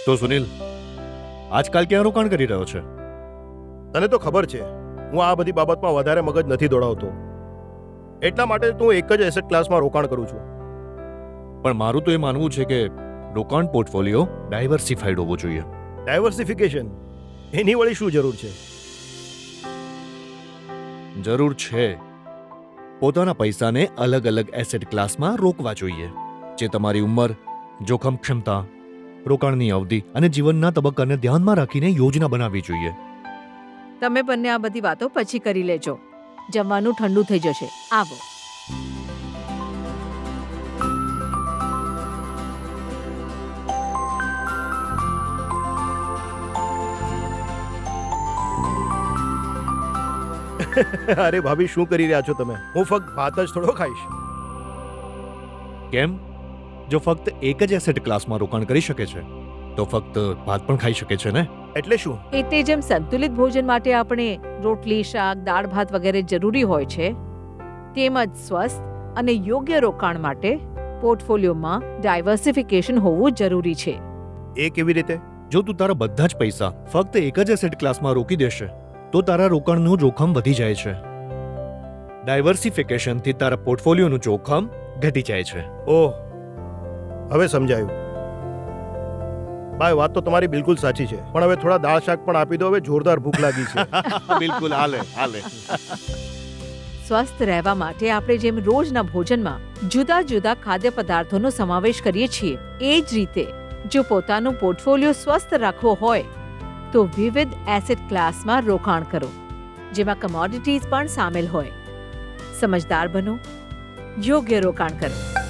તો સુનિલ, આજકાલ ક્યાં રોકાણ કરી રહ્યો છે? તને તો ખબર છે હું આ બધી બાબતમાં વધારે મગજ નથી દોડાવતો, એટલા માટે તો હું એક જ એસેટ ક્લાસમાં રોકાણ કરું છું. પણ મારું તો એ માનવું છે કે રોકાણ પોર્ટફોલિયો ડાયવર્સિફાઈડ હોવો જોઈએ. ડાયવર્સિફિકેશન એની વળી શું જરૂર છે? જરૂર છે. પોતાના પૈસાને અલગ અલગ એસેટ ક્લાસમાં રોકવા જોઈએ, જે તમારી ઉંમર, જોખમ ક્ષમતા, રોકાણની અવધિ અને જીવનના તબક્કાને ધ્યાનમાં રાખીને યોજના બનાવવી જોઈએ. તમે બંને આ બધી વાતો પછી કરી લેજો. જમવાનું ઠંડુ થઈ જશે. આવો. અરે ભાભી, શું કરી રહ્યા છો તમે? હું ફક્ત ભાત જ થોડો ખાઈશ. કેમ? જો ફક્ત એક જ એસેટ ક્લાસમાં રોકાણ કરી શકે છે તો ફક્ત ભાત પણ ખાઈ શકે છે ને? એટલે શું? એટલે જેમ સંતુલિત ભોજન માટે આપણે રોટલી, શાક, દાળ ભાત વગેરે જરૂરી હોય છે, તેમજ સ્વસ્થ અને યોગ્ય રોકાણ માટે પોર્ટફોલિયોમાં ડાયવર્સિફિકેશન હોવું જરૂરી છે. એ કેવી રીતે? જો તું તારા બધા જ પૈસા ફક્ત એક જ એસેટ ક્લાસમાં રોકી દેશે તો તારા રોકાણનું જોખમ વધી જાય છે. ડાયવર્સિફિકેશનથી તારા પોર્ટફોલિયોનું જોખમ ઘટી જાય છે. ઓહ, હવે સમજાયું. ભાઈ, વાત તો તમારી બિલકુલ સાચી છે, પણ હવે થોડા દાળ શાક પણ આપી દો, હવે જોરદાર ભૂખ લાગી છે. બિલકુલ, હાલે હાલે. સ્વસ્થ રહેવા માટે આપણે જેમ રોજના ભોજનમાં જુદા જુદા ખાદ્ય પદાર્થોનો સમાવેશ કરીએ છીએ, એ જ રીતે જો પોતાનું પોર્ટફોલિયો સ્વસ્થ રાખવો હોય તો વિવિધ એસેટ ક્લાસમાં રોકાણ કરો, જેમાં કમોડિટીઝ પણ સામેલ હોય. સમજદાર બનો, યોગ્ય રોકાણ કરો.